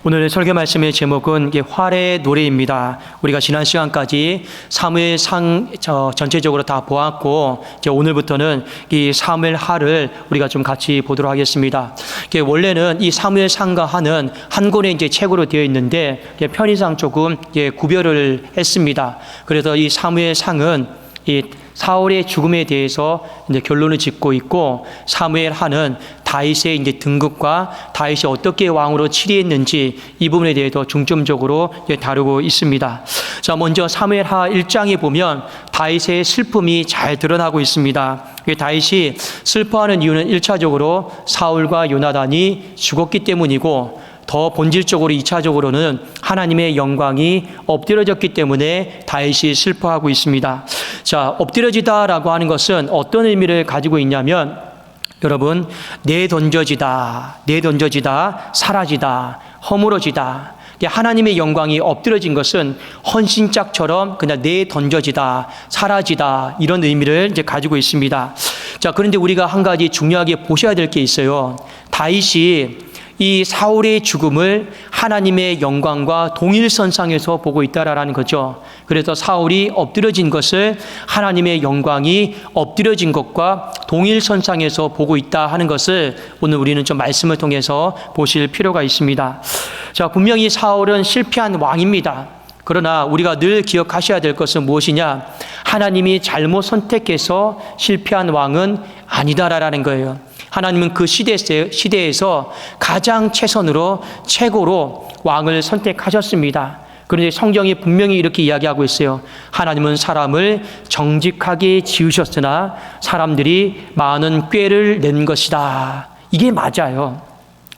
오늘의 설교 말씀의 제목은 활의 노래입니다. 우리가 지난 시간까지 사무엘상 전체적으로 다 보았고, 오늘부터는 이 사무엘하를 우리가 좀 같이 보도록 하겠습니다. 원래는 이 사무엘상과 하는 한 권의 책으로 되어 있는데 편의상 조금 구별을 했습니다. 그래서 이 사무엘상은 이 사울의 죽음에 대해서 결론을 짓고 있고, 사무엘하는 다윗의 등극과 다윗이 어떻게 왕으로 치리했는지 이 부분에 대해서 중점적으로 다루고 있습니다. 자, 먼저 사무엘하 1장에 보면 다윗의 슬픔이 잘 드러나고 있습니다. 다윗이 슬퍼하는 이유는 1차적으로 사울과 요나단이 죽었기 때문이고, 더 본질적으로 2차적으로는 하나님의 영광이 엎드려졌기 때문에 다윗이 슬퍼하고 있습니다. 자, 엎드려지다라고 하는 것은 어떤 의미를 가지고 있냐면, 여러분, 내던져지다, 사라지다, 허물어지다. 하나님의 영광이 엎드려진 것은 헌신짝처럼 그냥 내던져지다, 사라지다, 이런 의미를 가지고 있습니다. 자, 그런데 우리가 한 가지 중요하게 보셔야 될 게 있어요. 다윗이 이 사울의 죽음을 하나님의 영광과 동일선상에서 보고 있다라는 거죠. 그래서 사울이 엎드려진 것을 하나님의 영광이 엎드려진 것과 동일선상에서 보고 있다 하는 것을 오늘 우리는 좀 말씀을 통해서 보실 필요가 있습니다. 자, 분명히 사울은 실패한 왕입니다. 그러나 우리가 늘 기억하셔야 될 것은 무엇이냐? 하나님이 잘못 선택해서 실패한 왕은 아니다라는 거예요. 하나님은 그 시대에서 가장 최고로 왕을 선택하셨습니다. 그런데 성경이 분명히 이렇게 이야기하고 있어요. 하나님은 사람을 정직하게 지으셨으나 사람들이 많은 꾀를 낸 것이다. 이게 맞아요.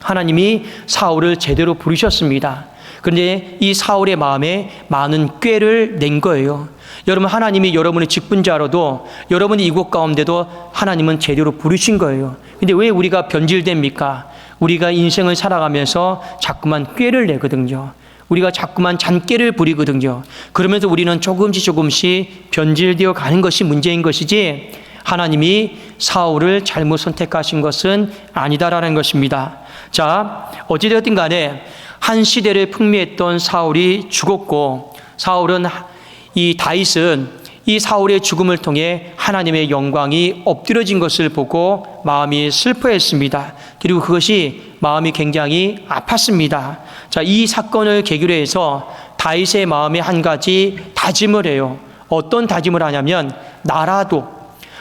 하나님이 사울을 제대로 부르셨습니다. 그런데 이 사울의 마음에 많은 꾀를 낸 거예요. 여러분, 하나님이 여러분의 직분자로도 여러분이 이곳 가운데도 하나님은 제대로 부르신 거예요. 근데 왜 우리가 변질됩니까? 우리가 인생을 살아가면서 자꾸만 꾀를 내거든요. 우리가 자꾸만 잔꾀를 부리거든요. 그러면서 우리는 조금씩 변질되어 가는 것이 문제인 것이지, 하나님이 사울을 잘못 선택하신 것은 아니다라는 것입니다. 자, 어찌되었든 간에 한 시대를 풍미했던 사울이 죽었고, 이 다윗은 이 사울의 죽음을 통해 하나님의 영광이 엎드려진 것을 보고 마음이 슬퍼했습니다. 그리고 그것이 마음이 굉장히 아팠습니다. 자, 이 사건을 계기로 해서 다윗의 마음에 한 가지 다짐을 해요. 어떤 다짐을 하냐면, 나라도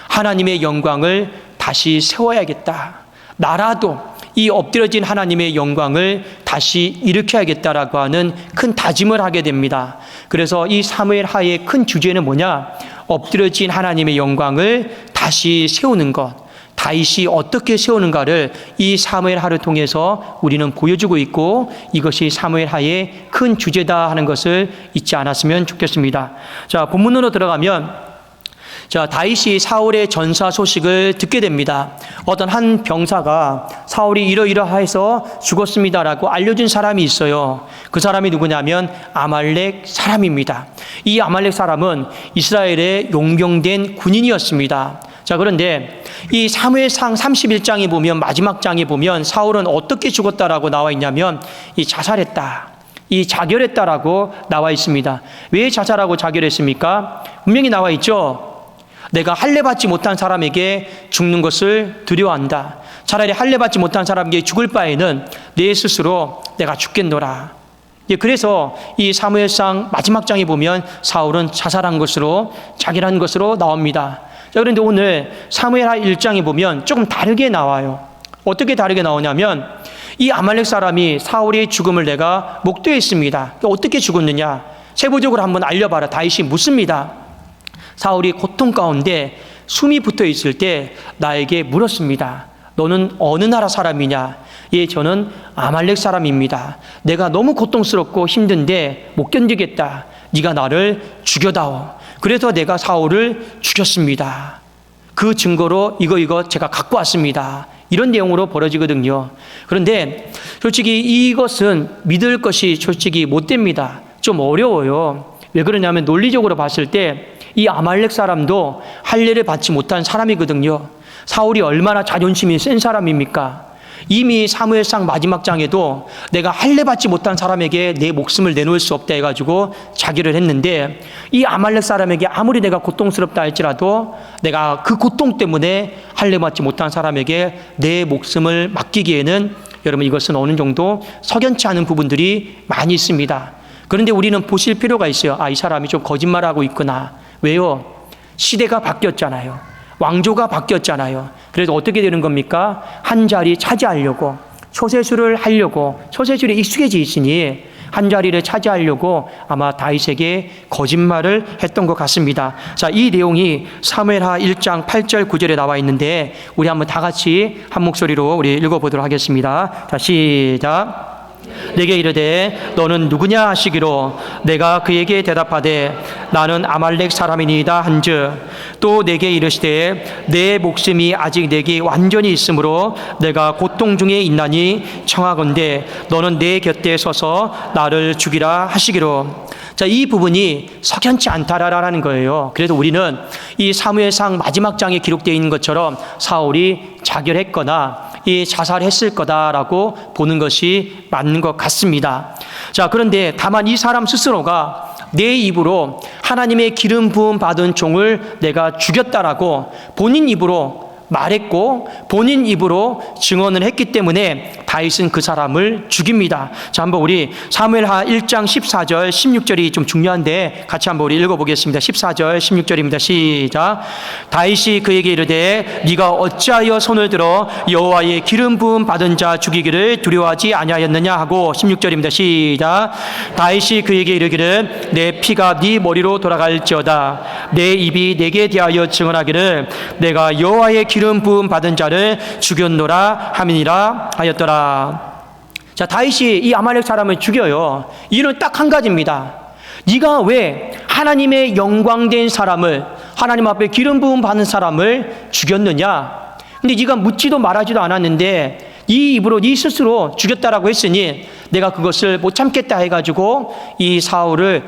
하나님의 영광을 다시 세워야겠다. 나라도 이 엎드려진 하나님의 영광을 다시 일으켜야겠다라고 하는 큰 다짐을 하게 됩니다. 그래서 이 사무엘하의 큰 주제는 뭐냐? 엎드려진 하나님의 영광을 다시 세우는 것. 다윗이 어떻게 세우는가를 이 사무엘하를 통해서 우리는 보여주고 있고, 이것이 사무엘하의 큰 주제다 하는 것을 잊지 않았으면 좋겠습니다. 자, 본문으로 들어가면, 자, 다윗이 사울의 전사 소식을 듣게 됩니다. 어떤 한 병사가 사울이 이러이러해서 죽었습니다라고 알려준 사람이 있어요. 그 사람이 누구냐면 아말렉 사람입니다. 이 아말렉 사람은 이스라엘의 용병된 군인이었습니다. 자, 그런데 이 사무엘상 31장에 보면, 마지막 장에 보면 사울은 어떻게 죽었다라고 나와 있냐면, 이 자살했다, 이 자결했다라고 나와 있습니다. 왜 자살하고 자결했습니까? 분명히 나와 있죠. 내가 할례받지 못한 사람에게 죽는 것을 두려워한다. 차라리 할례받지 못한 사람에게 죽을 바에는 내 스스로 내가 죽겠노라. 그래서 이 사무엘상 마지막 장에 보면 사울은 자살한 것으로, 자결한 것으로 나옵니다. 자, 그런데 오늘 사무엘하 1장에 보면 조금 다르게 나와요. 어떻게 다르게 나오냐면, 이 아말렉 사람이 사울의 죽음을 내가 목도했습니다. 어떻게 죽었느냐? 세부적으로 한번 알려봐라. 다윗이 묻습니다. 사울이 고통 가운데 숨이 붙어 있을 때 나에게 물었습니다. 너는 어느 나라 사람이냐? 예, 저는 아말렉 사람입니다. 내가 너무 고통스럽고 힘든데 못 견디겠다. 네가 나를 죽여다오. 그래서 내가 사울을 죽였습니다. 그 증거로 이거 제가 갖고 왔습니다. 이런 내용으로 벌어지거든요. 그런데 솔직히 이것은 믿을 것이 솔직히 못 됩니다. 좀 어려워요. 왜 그러냐면 논리적으로 봤을 때 이 아말렉 사람도 할례를 받지 못한 사람이거든요. 사울이 얼마나 자존심이 센 사람입니까? 이미 사무엘상 마지막 장에도 내가 할례 받지 못한 사람에게 내 목숨을 내놓을 수 없다 해가지고 자결을 했는데, 이 아말렉 사람에게 아무리 내가 고통스럽다 할지라도 내가 그 고통 때문에 할례 받지 못한 사람에게 내 목숨을 맡기기에는 여러분 이것은 어느 정도 석연치 않은 부분들이 많이 있습니다. 그런데 우리는 보실 필요가 있어요. 이 사람이 좀 거짓말하고 있구나. 왜요? 시대가 바뀌었잖아요. 왕조가 바뀌었잖아요. 그래서 어떻게 되는 겁니까? 한 자리 차지하려고, 초세술을 하려고, 초세술에 익숙해져 있으니 한 자리를 차지하려고 아마 다윗에게 거짓말을 했던 것 같습니다. 자, 이 내용이 사무엘하 1장 8절 9절에 나와 있는데 우리 한번 다 같이 한 목소리로 우리 읽어보도록 하겠습니다. 자, 시작. 내게 이르되 너는 누구냐 하시기로 내가 그에게 대답하되 나는 아말렉 사람이니이다 한즉 또 내게 이르시되 내 목숨이 아직 내게 완전히 있으므로 내가 고통 중에 있나니 청하건대 너는 내 곁에 서서 나를 죽이라 하시기로. 자, 이 부분이 석연치 않다라는 거예요. 그래서 우리는 이 사무엘상 마지막 장에 기록되어 있는 것처럼 사울이 자결했거나 이 자살했을 거다라고 보는 것이 맞는 것 같습니다. 자, 그런데 다만 이 사람 스스로가 내 입으로 하나님의 기름 부음 받은 종을 내가 죽였다라고 본인 입으로 말했고 본인 입으로 증언을 했기 때문에 다윗은 그 사람을 죽입니다. 자, 한번 우리 사무엘하 1장 14절 16절이 좀 중요한데 같이 한번 우리 읽어보겠습니다. 14절 16절입니다. 시작. 다윗이 그에게 이르되 네가 어찌하여 손을 들어 여호와의 기름 부음 받은 자 죽이기를 두려워하지 아니하였느냐 하고 16절입니다. 시작. 다윗이 그에게 이르기를 내 피가 네 머리로 돌아갈지어다 내 입이 내게 대하여 증언하기를 내가 여호와의 기름 부음 받은 자를 죽였노라 함이니라 하였더라. 자, 다윗이 이 아말렉 사람을 죽여요. 이유는 딱 한 가지입니다. 네가 왜 하나님의 영광된 사람을, 하나님 앞에 기름 부음 받는 사람을 죽였느냐? 근데 네가 묻지도 말하지도 않았는데 네 입으로 네 스스로 죽였다라고 했으니 내가 그것을 못 참겠다 해가지고 이 사울을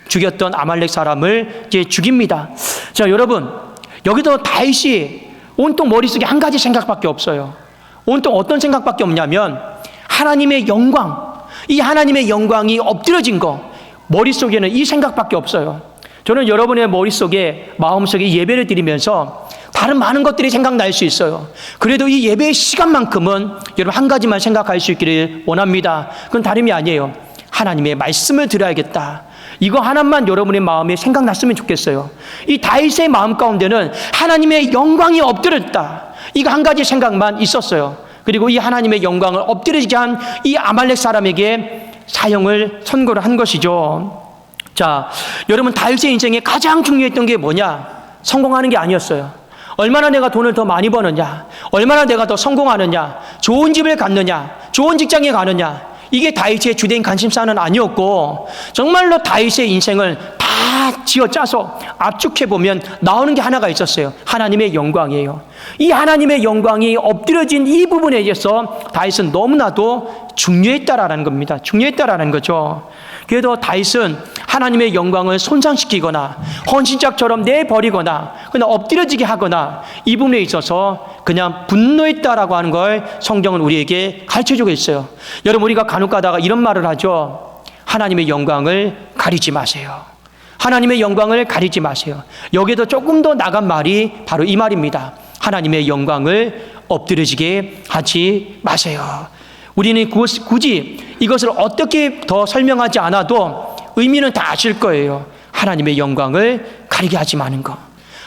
죽였던 아말렉 사람을 이제 죽입니다. 자, 여러분, 여기도 다윗이 온통 머릿속에 한 가지 생각밖에 없어요. 온통 어떤 생각밖에 없냐면 하나님의 영광, 이 하나님의 영광이 엎드려진 거, 머릿속에는 이 생각밖에 없어요. 저는 여러분의 머릿속에, 마음속에 예배를 드리면서 다른 많은 것들이 생각날 수 있어요. 그래도 이 예배의 시간만큼은 여러분 한 가지만 생각할 수 있기를 원합니다. 그건 다름이 아니에요. 하나님의 말씀을 들어야겠다. 이거 하나만 여러분의 마음에 생각났으면 좋겠어요. 이 다윗의 마음 가운데는 하나님의 영광이 엎드렸다. 이거 한 가지 생각만 있었어요. 그리고 이 하나님의 영광을 엎드리지 한 이 아말렉 사람에게 사형을 선고를 한 것이죠. 자, 여러분 다윗의 인생에 가장 중요했던 게 뭐냐? 성공하는 게 아니었어요. 얼마나 내가 돈을 더 많이 버느냐? 얼마나 내가 더 성공하느냐? 좋은 집을 갖느냐? 좋은 직장에 가느냐? 이게 다윗의 주된 관심사는 아니었고 정말로 다윗의 인생을 다 쥐어짜서 압축해보면 나오는 게 하나가 있었어요. 하나님의 영광이에요. 이 하나님의 영광이 엎드려진 이 부분에 대해서 다윗은 너무나도 중요했다라는 겁니다. 중요했다라는 거죠. 그래도 다윗은 하나님의 영광을 손상시키거나 헌신짝처럼 내버리거나 그냥 엎드려지게 하거나 이 부분에 있어서 그냥 분노했다라고 하는 걸 성경은 우리에게 가르쳐주고 있어요. 여러분, 우리가 간혹 가다가 이런 말을 하죠. 하나님의 영광을 가리지 마세요. 하나님의 영광을 가리지 마세요. 여기에도 조금 더 나간 말이 바로 이 말입니다. 하나님의 영광을 엎드려지게 하지 마세요. 우리는 굳이 이것을 어떻게 더 설명하지 않아도 의미는 다 아실 거예요. 하나님의 영광을 가리게 하지 마는 것,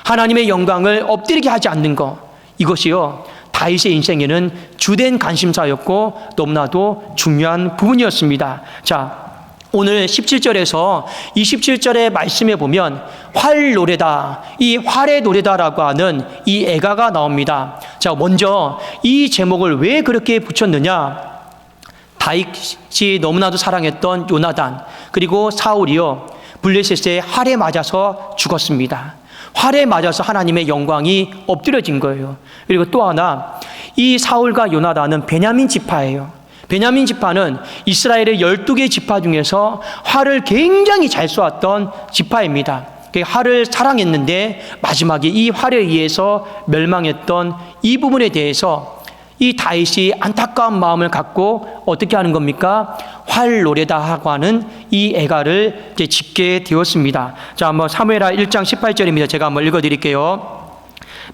하나님의 영광을 엎드리게 하지 않는 것, 이것이요 다윗의 인생에는 주된 관심사였고 너무나도 중요한 부분이었습니다. 자, 오늘 17절에서 27절의 말씀에 보면 활 노래다, 이 활의 노래다라고 하는 이 애가가 나옵니다. 자, 먼저 이 제목을 왜 그렇게 붙였느냐? 다윗이 너무나도 사랑했던 요나단, 그리고 사울이요 블레셋의 활에 맞아서 죽었습니다. 활에 맞아서 하나님의 영광이 엎드려진 거예요. 그리고 또 하나, 이 사울과 요나단은 베냐민 지파예요. 베냐민 지파는 이스라엘의 12개 지파 중에서 활을 굉장히 잘 쏘았던 지파입니다. 활을 사랑했는데 마지막에 이 활에 의해서 멸망했던 이 부분에 대해서 이 다윗이 안타까운 마음을 갖고 어떻게 하는 겁니까? 활노래다 하고 하는 이 애가를 이제 짓게 되었습니다. 자, 한번 사무엘하 1장 18절입니다. 제가 한번 읽어드릴게요.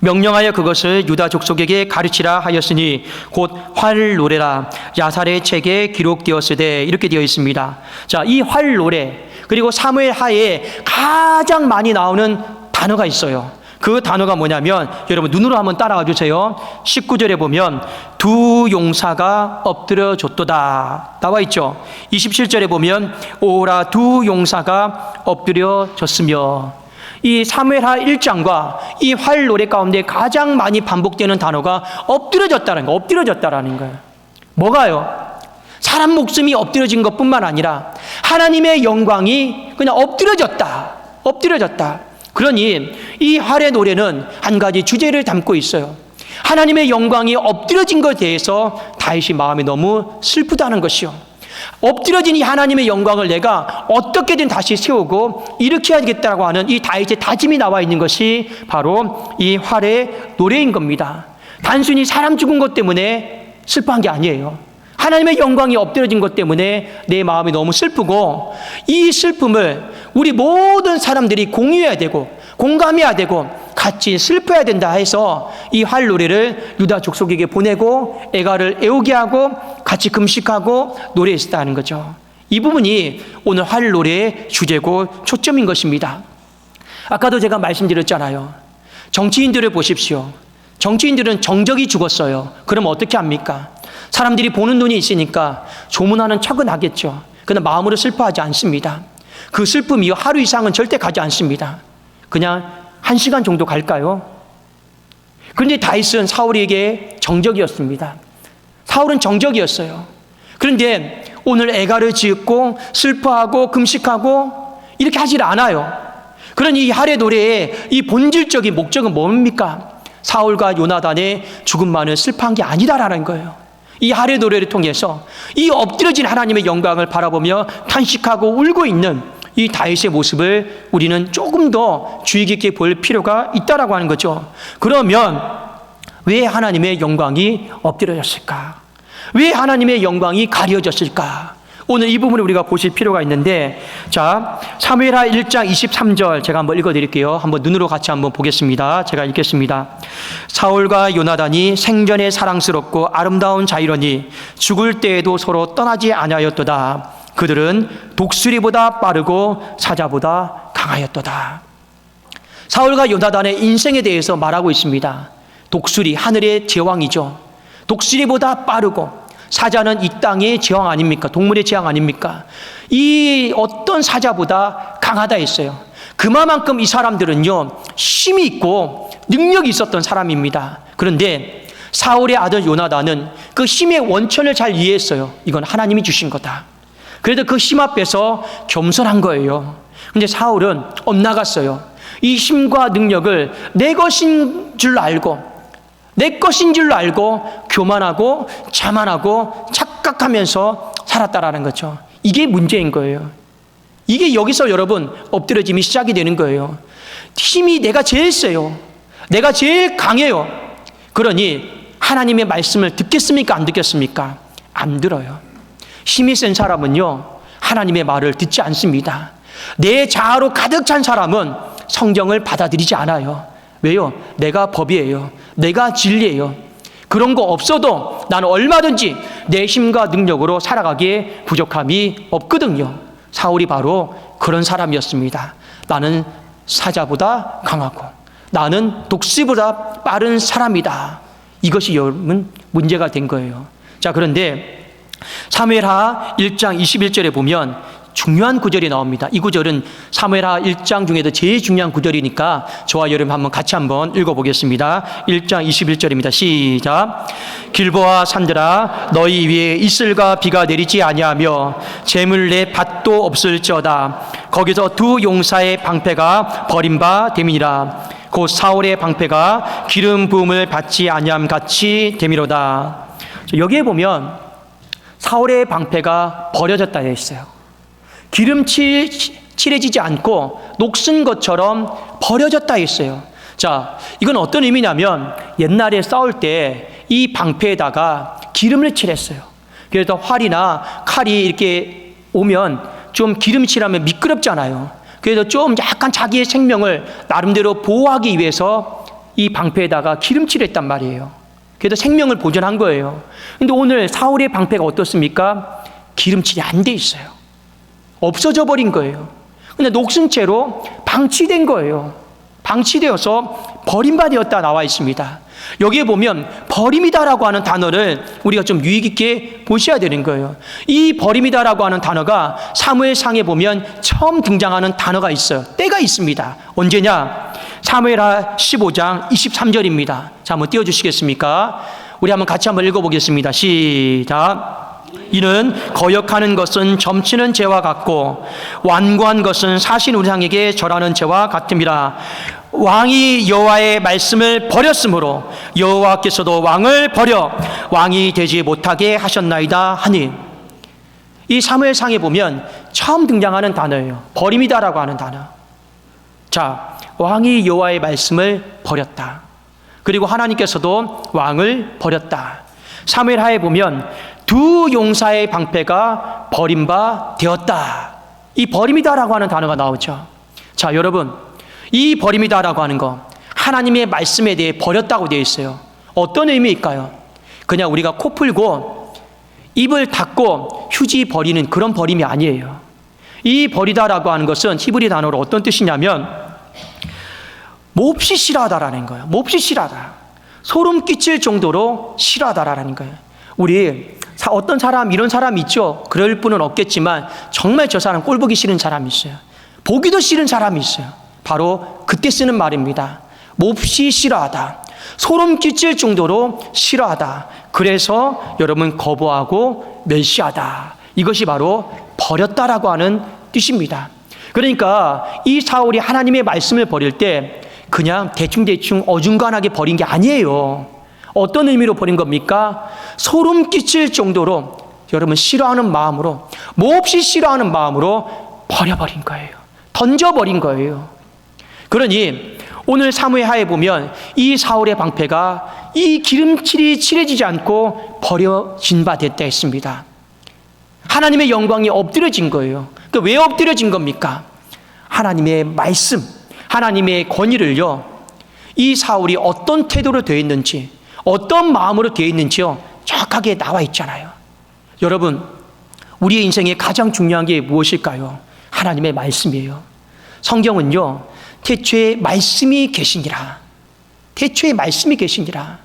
명령하여 그것을 유다 족속에게 가르치라 하였으니 곧 활노래라 야살의 책에 기록되었으되 이렇게 되어 있습니다. 자, 이 활노래 그리고 사무엘하에 가장 많이 나오는 단어가 있어요. 그 단어가 뭐냐면 여러분 눈으로 한번 따라가 주세요. 19절에 보면 두 용사가 엎드려 졌도다 나와 있죠. 27절에 보면 오라 두 용사가 엎드려 졌으며 이 사무엘하 1장과 이 활노래 가운데 가장 많이 반복되는 단어가 엎드려졌다는 거, 엎드려졌다라는 거예요. 뭐가요? 사람 목숨이 엎드려진 것뿐만 아니라 하나님의 영광이 그냥 엎드려졌다. 그러니 이 활의 노래는 한 가지 주제를 담고 있어요. 하나님의 영광이 엎드려진 것에 대해서 다윗이 마음이 너무 슬프다는 것이요. 엎드려진 이 하나님의 영광을 내가 어떻게든 다시 세우고 일으켜야겠다고 하는 이 다윗의 다짐이 나와 있는 것이 바로 이 활의 노래인 겁니다. 단순히 사람 죽은 것 때문에 슬퍼한 게 아니에요. 하나님의 영광이 엎드려진 것 때문에 내 마음이 너무 슬프고 이 슬픔을 우리 모든 사람들이 공유해야 되고 공감해야 되고 같이 슬퍼야 된다 해서 이 활노래를 유다 족속에게 보내고 애가를 애우게 하고 같이 금식하고 노래했다는 거죠. 이 부분이 오늘 활노래의 주제고 초점인 것입니다. 아까도 제가 말씀드렸잖아요. 정치인들을 보십시오. 정치인들은 정적이 죽었어요. 그럼 어떻게 합니까? 사람들이 보는 눈이 있으니까 조문하는 척은 하겠죠. 그러나 마음으로 슬퍼하지 않습니다. 그 슬픔이 하루 이상은 절대 가지 않습니다. 그냥 1시간 정도 갈까요? 그런데 다윗은 사울에게 정적이었습니다. 사울은 정적이었어요. 그런데 오늘 애가를 지었고 슬퍼하고 금식하고 이렇게 하질 않아요. 그러니 이 활의 노래의 이 본질적인 목적은 뭡니까? 사울과 요나단의 죽음만을 슬퍼한 게 아니다라는 거예요. 이 활의 노래를 통해서 이 엎드려진 하나님의 영광을 바라보며 탄식하고 울고 있는 이 다윗의 모습을 우리는 조금 더 주의 깊게 볼 필요가 있다라고 하는 거죠. 그러면 왜 하나님의 영광이 엎드려졌을까? 왜 하나님의 영광이 가려졌을까? 오늘 이 부분을 우리가 보실 필요가 있는데, 자, 사무엘하 1장 23절 제가 한번 읽어드릴게요. 한번 눈으로 같이 한번 보겠습니다. 제가 읽겠습니다. 사울과 요나단이 생전에 사랑스럽고 아름다운 자이러니 죽을 때에도 서로 떠나지 아니하였도다. 그들은 독수리보다 빠르고 사자보다 강하였도다. 사울과 요나단의 인생에 대해서 말하고 있습니다. 독수리, 하늘의 제왕이죠. 독수리보다 빠르고 사자는 이 땅의 제왕 아닙니까? 동물의 제왕 아닙니까? 이 어떤 사자보다 강하다 했어요. 그만큼 이 사람들은요, 힘이 있고 능력이 있었던 사람입니다. 그런데 사울의 아들 요나단은 그 힘의 원천을 잘 이해했어요. 이건 하나님이 주신 거다. 그래도 그 힘 앞에서 겸손한 거예요. 근데 사울은 엇나갔어요. 이 힘과 능력을 내 것인 줄 알고 교만하고 자만하고 착각하면서 살았다라는 거죠. 이게 문제인 거예요. 이게 여기서 여러분 엎드려짐이 시작이 되는 거예요. 힘이 내가 제일 세요. 내가 제일 강해요. 그러니 하나님의 말씀을 듣겠습니까? 안 듣겠습니까? 안 들어요. 힘이 센 사람은요, 하나님의 말을 듣지 않습니다. 내 자아로 가득 찬 사람은 성경을 받아들이지 않아요. 왜요? 내가 법이에요. 내가 진리예요. 그런 거 없어도 나는 얼마든지 내 힘과 능력으로 살아가기에 부족함이 없거든요. 사울이 바로 그런 사람이었습니다. 나는 사자보다 강하고 나는 독수리보다 빠른 사람이다. 이것이 여러분 문제가 된 거예요. 자, 그런데 사무엘하 1장 21절에 보면 중요한 구절이 나옵니다. 이 구절은 사무엘하 1장 중에도 제일 중요한 구절이니까 저와 여러분 한번 같이 한번 읽어보겠습니다. 1장 21절입니다. 시작. 길보아 산들아 너희 위에 이슬과 비가 내리지 아니하며 재물 내 밭도 없을지어다. 거기서 두 용사의 방패가 버림바 됨이니라. 곧 사울의 방패가 기름 부음을 받지 아니함 같이 됨이로다. 여기에 보면 사울의 방패가 버려졌다 했어요. 기름칠 칠해지지 않고 녹슨 것처럼 버려졌다 했어요. 자, 이건 어떤 의미냐면 옛날에 싸울 때 이 방패에다가 기름을 칠했어요. 그래서 활이나 칼이 이렇게 오면 좀 기름칠하면 미끄럽잖아요. 그래서 좀 약간 자기의 생명을 나름대로 보호하기 위해서 이 방패에다가 기름칠했단 말이에요. 그래서 생명을 보존한 거예요. 근데 오늘 사울의 방패가 어떻습니까? 기름칠이 안 돼 있어요. 없어져 버린 거예요. 근데 녹슨 채로 방치된 거예요. 방치되어서 버림받았다 나와 있습니다. 여기에 보면 버림이다라고 하는 단어를 우리가 좀 유익 있게 보셔야 되는 거예요. 이 버림이다라고 하는 단어가 사무엘상에 보면 처음 등장하는 단어가 있어요. 때가 있습니다. 언제냐? 사무엘하 15장 23절입니다. 자, 한번 띄워주시겠습니까? 우리 한번 같이 한번 읽어보겠습니다. 시작. 이는 거역하는 것은 점치는 죄와 같고 완고한 것은 사신 우상에게 절하는 죄와 같음이라. 왕이 여호와의 말씀을 버렸으므로 여호와께서도 왕을 버려 왕이 되지 못하게 하셨나이다 하니. 이 사무엘상에 보면 처음 등장하는 단어예요. 버림이다라고 하는 단어. 자, 왕이 여호와의 말씀을 버렸다. 그리고 하나님께서도 왕을 버렸다. 사무엘하에 보면 두 용사의 방패가 버림바 되었다. 이 버림이다라고 하는 단어가 나오죠. 자, 여러분, 이 버림이다라고 하는 거 하나님의 말씀에 대해 버렸다고 되어 있어요. 어떤 의미일까요? 그냥 우리가 코 풀고 입을 닫고 휴지 버리는 그런 버림이 아니에요. 이 버리다라고 하는 것은 히브리 단어로 어떤 뜻이냐면 몹시 싫어하다라는 거예요. 몹시 싫어하다. 소름 끼칠 정도로 싫어하다라는 거예요. 우리 어떤 사람, 이런 사람 있죠. 그럴 분은 없겠지만 정말 저 사람 꼴 보기 싫은 사람이 있어요. 보기도 싫은 사람이 있어요. 바로 그때 쓰는 말입니다. 몹시 싫어하다. 소름 끼칠 정도로 싫어하다. 그래서 여러분 거부하고 멸시하다. 이것이 바로 버렸다라고 하는 뜻입니다. 그러니까 이 사울이 하나님의 말씀을 버릴 때 그냥 대충대충 어중간하게 버린 게 아니에요. 어떤 의미로 버린 겁니까? 소름 끼칠 정도로 여러분 싫어하는 마음으로, 몹시 싫어하는 마음으로 버려버린 거예요. 던져버린 거예요. 그러니 오늘 사무엘하에 보면 이 사울의 방패가 이 기름칠이 칠해지지 않고 버려진 바 됐다 했습니다. 하나님의 영광이 엎드려진 거예요. 왜 엎드려진 겁니까? 하나님의 말씀, 하나님의 권위를요, 이 사울이 어떤 태도로 되어 있는지, 어떤 마음으로 되어 있는지요, 정확하게 나와 있잖아요. 여러분, 우리의 인생에 가장 중요한 게 무엇일까요? 하나님의 말씀이에요. 성경은요, 태초에 말씀이 계시니라. 태초에 말씀이 계시니라.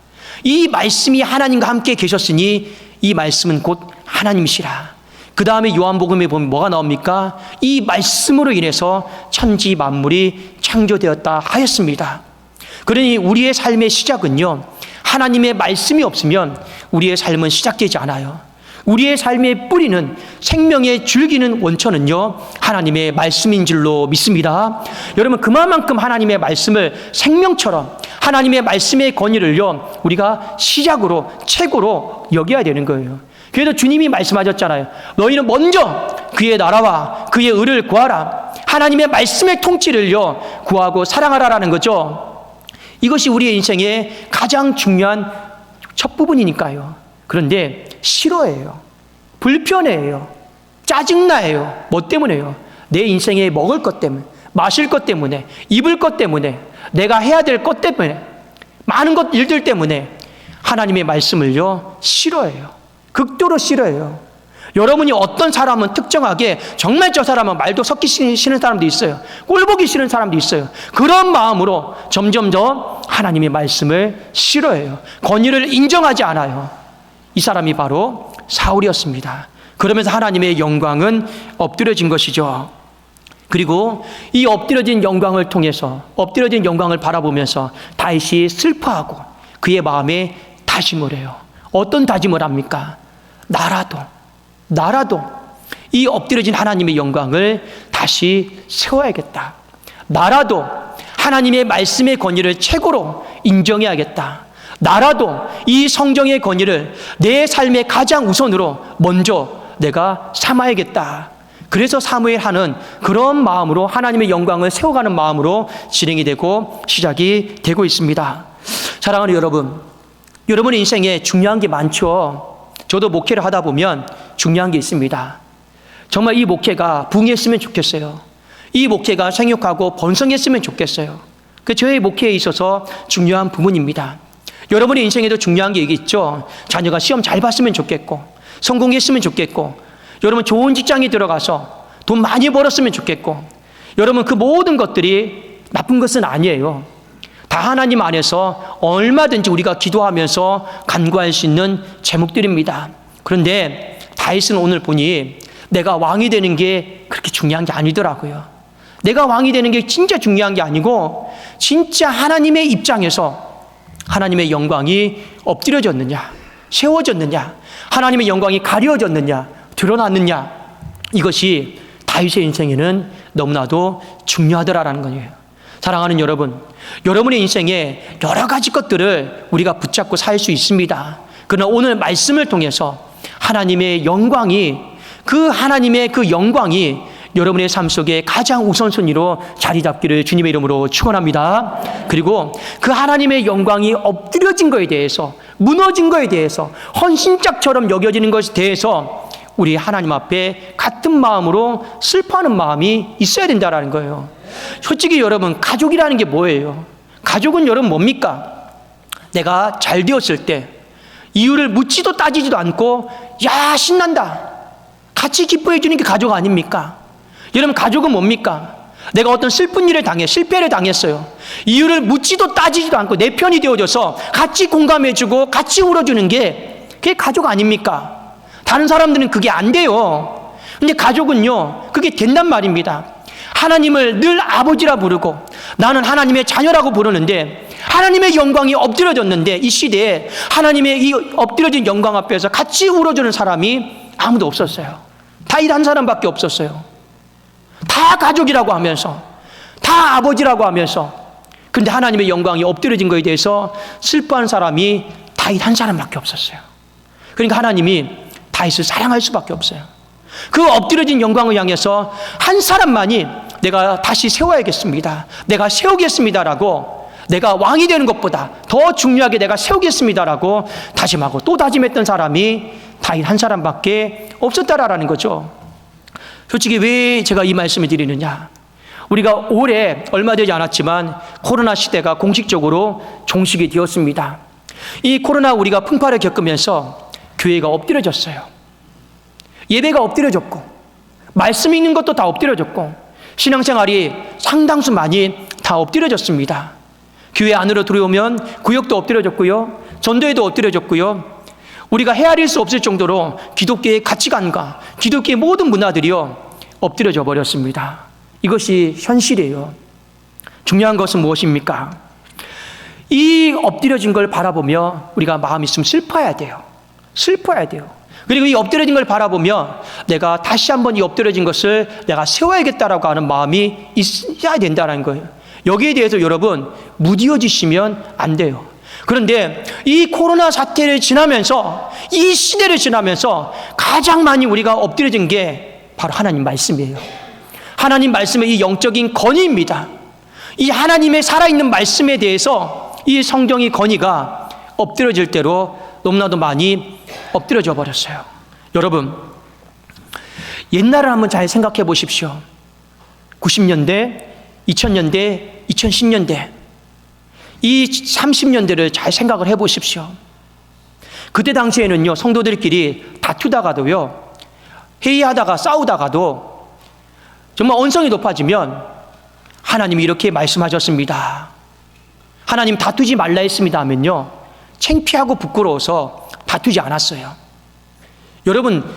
이 말씀이 하나님과 함께 계셨으니 이 말씀은 곧 하나님이시라. 그 다음에 요한복음에 보면 뭐가 나옵니까? 이 말씀으로 인해서 천지 만물이 창조되었다 하였습니다. 그러니 우리의 삶의 시작은요, 하나님의 말씀이 없으면 우리의 삶은 시작되지 않아요. 우리의 삶의 뿌리는, 생명의 줄기는, 원천은요, 하나님의 말씀인 줄로 믿습니다. 여러분, 그만큼 하나님의 말씀을 생명처럼, 하나님의 말씀의 권위를요, 우리가 시작으로, 최고로 여겨야 되는 거예요. 그래서 주님이 말씀하셨잖아요. 너희는 먼저 그의 나라와 그의 의를 구하라. 하나님의 말씀의 통치를요, 구하고 사랑하라라는 거죠. 이것이 우리의 인생의 가장 중요한 첫 부분이니까요. 그런데 싫어해요. 불편해요. 짜증나요. 뭐 때문에요? 내 인생에 먹을 것 때문에, 마실 것 때문에, 입을 것 때문에, 내가 해야 될 것 때문에, 많은 것 일들 때문에 하나님의 말씀을요, 싫어해요. 극도로 싫어해요. 여러분이 어떤 사람은 특정하게 정말 저 사람은 말도 섞기 싫은 사람도 있어요. 꼴보기 싫은 사람도 있어요. 그런 마음으로 점점 더 하나님의 말씀을 싫어해요. 권위를 인정하지 않아요. 이 사람이 바로 사울이었습니다. 그러면서 하나님의 영광은 엎드려진 것이죠. 그리고 이 엎드려진 영광을 통해서, 엎드려진 영광을 바라보면서 다윗이 슬퍼하고 그의 마음에 다짐을 해요. 어떤 다짐을 합니까? 나라도 이 엎드려진 하나님의 영광을 다시 세워야겠다. 나라도 하나님의 말씀의 권위를 최고로 인정해야겠다. 나라도 이 성경의 권위를 내 삶의 가장 우선으로 먼저 내가 삼아야겠다. 그래서 사무엘하는 그런 마음으로 하나님의 영광을 세워가는 마음으로 진행이 되고 시작이 되고 있습니다. 사랑하는 여러분, 여러분의 인생에 중요한 게 많죠. 저도 목회를 하다 보면 중요한 게 있습니다. 정말 이 목회가 부흥했으면 좋겠어요. 이 목회가 생육하고 번성했으면 좋겠어요. 그 저의 목회에 있어서 중요한 부분입니다. 여러분의 인생에도 중요한 게 있죠. 자녀가 시험 잘 봤으면 좋겠고, 성공했으면 좋겠고, 여러분 좋은 직장에 들어가서 돈 많이 벌었으면 좋겠고, 여러분 그 모든 것들이 나쁜 것은 아니에요. 다 하나님 안에서 얼마든지 우리가 기도하면서 간구할 수 있는 제목들입니다. 그런데 다윗은 오늘 보니 내가 왕이 되는 게 그렇게 중요한 게 아니더라고요. 내가 왕이 되는 게 진짜 중요한 게 아니고, 진짜 하나님의 입장에서 하나님의 영광이 엎드려졌느냐, 세워졌느냐, 하나님의 영광이 가려졌느냐, 드러났느냐, 이것이 다윗의 인생에는 너무나도 중요하더라라는 거예요. 사랑하는 여러분, 여러분의 인생에 여러 가지 것들을 우리가 붙잡고 살 수 있습니다. 그러나 오늘 말씀을 통해서 하나님의 영광이, 그 하나님의 그 영광이 여러분의 삶 속에 가장 우선순위로 자리 잡기를 주님의 이름으로 축원합니다. 그리고 그 하나님의 영광이 엎드려진 것에 대해서, 무너진 것에 대해서, 헌신짝처럼 여겨지는 것에 대해서 우리 하나님 앞에 같은 마음으로 슬퍼하는 마음이 있어야 된다는 거예요. 솔직히 여러분, 가족이라는 게 뭐예요? 가족은 여러분 뭡니까? 내가 잘 되었을 때 이유를 묻지도 따지지도 않고 야 신난다, 같이 기뻐해 주는 게 가족 아닙니까? 여러분, 가족은 뭡니까? 내가 어떤 슬픈 일을 실패를 당했어요. 이유를 묻지도 따지지도 않고 내 편이 되어줘서 같이 공감해주고 같이 울어주는 게 그게 가족 아닙니까? 다른 사람들은 그게 안 돼요. 근데 가족은요, 그게 된단 말입니다. 하나님을 늘 아버지라 부르고 나는 하나님의 자녀라고 부르는데, 하나님의 영광이 엎드려졌는데 이 시대에 하나님의 이 엎드려진 영광 앞에서 같이 울어주는 사람이 아무도 없었어요. 다윗 한 사람밖에 없었어요. 다 가족이라고 하면서, 다 아버지라고 하면서, 근데 하나님의 영광이 엎드려진 것에 대해서 슬퍼하는 사람이 다윗 한 사람밖에 없었어요. 그러니까 하나님이 다윗을 사랑할 수밖에 없어요. 그 엎드려진 영광을 향해서 한 사람만이 내가 다시 세워야겠습니다, 내가 세우겠습니다라고, 내가 왕이 되는 것보다 더 중요하게 내가 세우겠습니다라고 다짐하고 또 다짐했던 사람이 다윗 한 사람밖에 없었다라는 거죠. 솔직히 왜 제가 이 말씀을 드리느냐, 우리가 올해 얼마 되지 않았지만 코로나 시대가 공식적으로 종식이 되었습니다. 이 코로나 우리가 풍파를 겪으면서 교회가 엎드려졌어요. 예배가 엎드려졌고, 말씀 읽는 것도 다 엎드려졌고, 신앙생활이 상당수 많이 다 엎드려졌습니다. 교회 안으로 들어오면 구역도 엎드려졌고요, 전도회도 엎드려졌고요, 우리가 헤아릴 수 없을 정도로 기독교의 가치관과 기독교의 모든 문화들이요 엎드려져 버렸습니다. 이것이 현실이에요. 중요한 것은 무엇입니까? 이 엎드려진 걸 바라보며 우리가 마음이 있으면 슬퍼야 돼요. 슬퍼야 돼요. 그리고 이 엎드려진 걸 바라보며 내가 다시 한번 이 엎드려진 것을 내가 세워야겠다라고 하는 마음이 있어야 된다는 거예요. 여기에 대해서 여러분 무디어지시면 안 돼요. 그런데 이 코로나 사태를 지나면서, 이 시대를 지나면서 가장 많이 우리가 엎드려진 게 바로 하나님 말씀이에요. 하나님 말씀의 이 영적인 건의입니다. 이 하나님의 살아있는 말씀에 대해서 이 성경의 건의가 엎드려질 대로 너무나도 많이 엎드려져 버렸어요. 여러분, 옛날을 한번 잘 생각해 보십시오. 90년대, 2000년대, 2010년대, 이 30년대를 잘 생각을 해 보십시오. 그때 당시에는요, 성도들끼리 다투다가도요, 회의하다가 싸우다가도 정말 언성이 높아지면 하나님이 이렇게 말씀하셨습니다, 하나님 다투지 말라 했습니다 하면요, 창피하고 부끄러워서 다투지 않았어요. 여러분,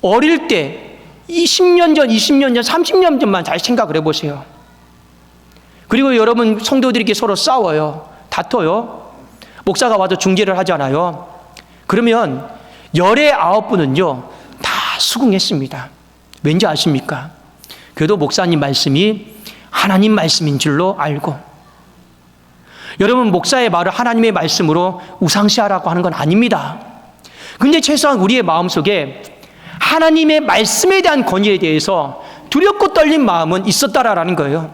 어릴 때 이 10년 전, 20년 전, 30년 전만 잘 생각을 해보세요. 그리고 여러분, 성도들끼리 서로 싸워요, 다퉈요, 목사가 와서 중재를 하잖아요. 그러면 19분은요 다 수긍했습니다. 왠지 아십니까? 그래도 목사님 말씀이 하나님 말씀인 줄로 알고, 여러분, 목사의 말을 하나님의 말씀으로 우상시하라고 하는 건 아닙니다. 근데 최소한 우리의 마음속에 하나님의 말씀에 대한 권위에 대해서 두렵고 떨린 마음은 있었다라는 거예요.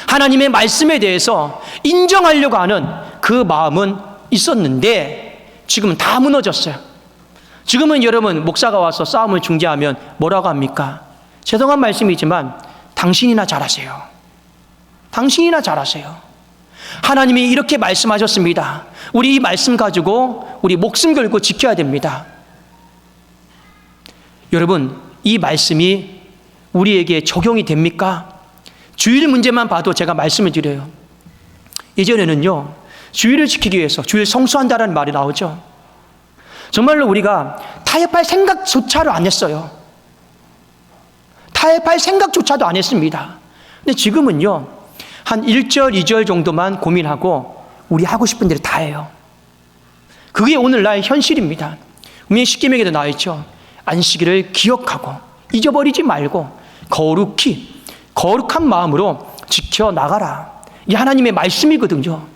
하나님의 말씀에 대해서 인정하려고 하는 그 마음은 있었는데 지금은 다 무너졌어요. 지금은 여러분 목사가 와서 싸움을 중재하면 뭐라고 합니까? 죄송한 말씀이지만 당신이나 잘하세요. 당신이나 잘하세요. 하나님이 이렇게 말씀하셨습니다. 우리 이 말씀 가지고 우리 목숨 걸고 지켜야 됩니다. 여러분, 이 말씀이 우리에게 적용이 됩니까? 주일 문제만 봐도 제가 말씀을 드려요. 예전에는요, 주일을 지키기 위해서 주일 성수한다라는 말이 나오죠. 정말로 우리가 타협할 생각조차도 안 했어요. 타협할 생각조차도 안 했습니다. 근데 지금은요, 한 1절, 2절 정도만 고민하고 우리 하고 싶은 대로 다 해요. 그게 오늘날 현실입니다. 분명히 십계명에도 나와 있죠. 안식일을 기억하고 잊어버리지 말고 거룩한 마음으로 지켜나가라. 이 하나님의 말씀이거든요.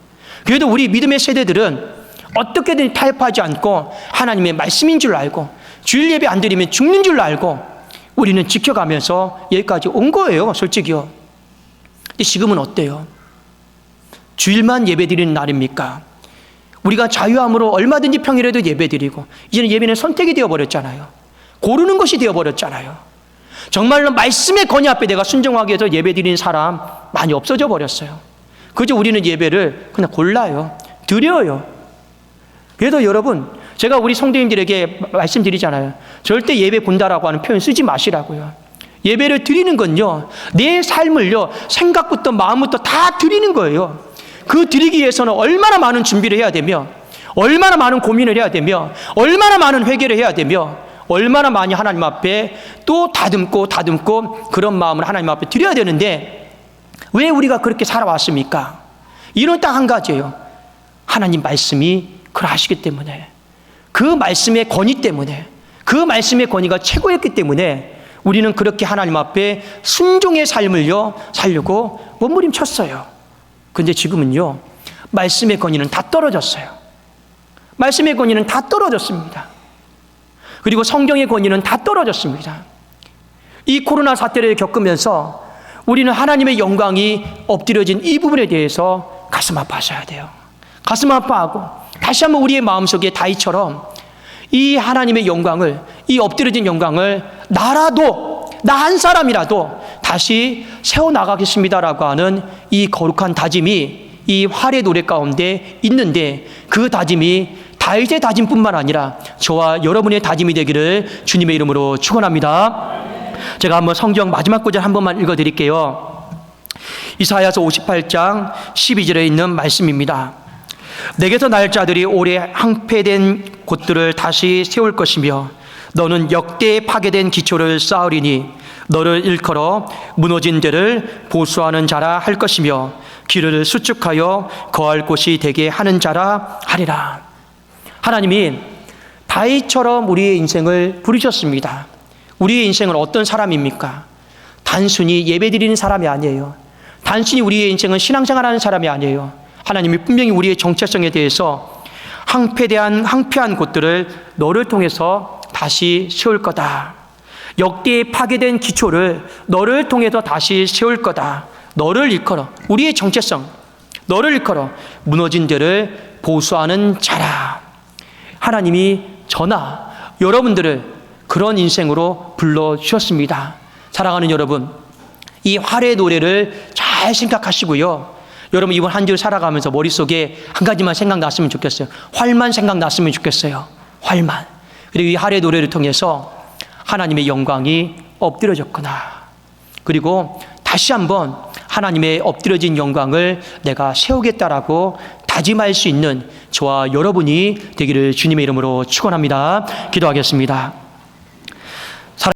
그래도 우리 믿음의 세대들은 어떻게든 타협하지 않고 하나님의 말씀인 줄 알고 주일 예배 안 드리면 죽는 줄 알고 우리는 지켜가면서 여기까지 온 거예요, 솔직히요. 근데 지금은 어때요? 주일만 예배 드리는 날입니까? 우리가 자유함으로 얼마든지 평일에도 예배 드리고 이제는 예배는 선택이 되어버렸잖아요. 고르는 것이 되어버렸잖아요. 정말로 말씀의 권위 앞에 내가 순종하기 위해서 예배 드리는 사람 많이 없어져 버렸어요. 그저 우리는 예배를 그냥 골라요. 드려요. 그래도 여러분, 제가 우리 성도님들에게 말씀드리잖아요. 절대 예배 본다라고 하는 표현 쓰지 마시라고요. 예배를 드리는 건요, 내 삶을요, 생각부터 마음부터 다 드리는 거예요. 그 드리기 위해서는 얼마나 많은 준비를 해야 되며, 얼마나 많은 고민을 해야 되며, 얼마나 많은 회개를 해야 되며, 얼마나 많이 하나님 앞에 또 다듬고 그런 마음을 하나님 앞에 드려야 되는데 왜 우리가 그렇게 살아왔습니까? 이유는 딱 한 가지예요. 하나님 말씀이 그러하시기 때문에, 그 말씀의 권위 때문에, 그 말씀의 권위가 최고였기 때문에 우리는 그렇게 하나님 앞에 순종의 삶을요 살려고 몸부림쳤어요. 그런데 지금은요, 말씀의 권위는 다 떨어졌어요. 말씀의 권위는 다 떨어졌습니다. 그리고 성경의 권위는 다 떨어졌습니다. 이 코로나 사태를 겪으면서 우리는 하나님의 영광이 엎드려진 이 부분에 대해서 가슴 아파하셔야 돼요. 가슴 아파하고 다시 한번 우리의 마음속에 다윗처럼 이 하나님의 영광을, 이 엎드려진 영광을 나라도, 나 한 사람이라도 다시 세워나가겠습니다라고 하는 이 거룩한 다짐이 이 활의 노래 가운데 있는데, 그 다짐이 다윗의 다짐뿐만 아니라 저와 여러분의 다짐이 되기를 주님의 이름으로 축원합니다. 제가 한번 성경 마지막 구절 한 번만 읽어드릴게요. 이사야서 58장 12절에 있는 말씀입니다. 내게서 날 자들이 오래 항폐된 곳들을 다시 세울 것이며 너는 역대에 파괴된 기초를 쌓으리니 너를 일컬어 무너진 데를 보수하는 자라 할 것이며 길을 수축하여 거할 곳이 되게 하는 자라 하리라. 하나님이 다윗처럼 우리의 인생을 부르셨습니다. 우리의 인생은 어떤 사람입니까? 단순히 예배드리는 사람이 아니에요. 단순히 우리의 인생은 신앙생활하는 사람이 아니에요. 하나님이 분명히 우리의 정체성에 대해서 항폐한 곳들을 너를 통해서 다시 세울 거다. 역대에 파괴된 기초를 너를 통해서 다시 세울 거다. 너를 일컬어, 우리의 정체성, 너를 일컬어 무너진 데를 보수하는 자라. 하나님이 저나 여러분들을 그런 인생으로 불러주셨습니다. 사랑하는 여러분, 이 활의 노래를 잘 생각하시고요. 여러분 이번 한 주 살아가면서 머릿속에 한 가지만 생각났으면 좋겠어요. 활만 생각났으면 좋겠어요. 활만. 그리고 이 활의 노래를 통해서 하나님의 영광이 엎드려졌구나. 그리고 다시 한번 하나님의 엎드려진 영광을 내가 세우겠다라고 다짐할 수 있는 저와 여러분이 되기를 주님의 이름으로 축원합니다. 기도하겠습니다.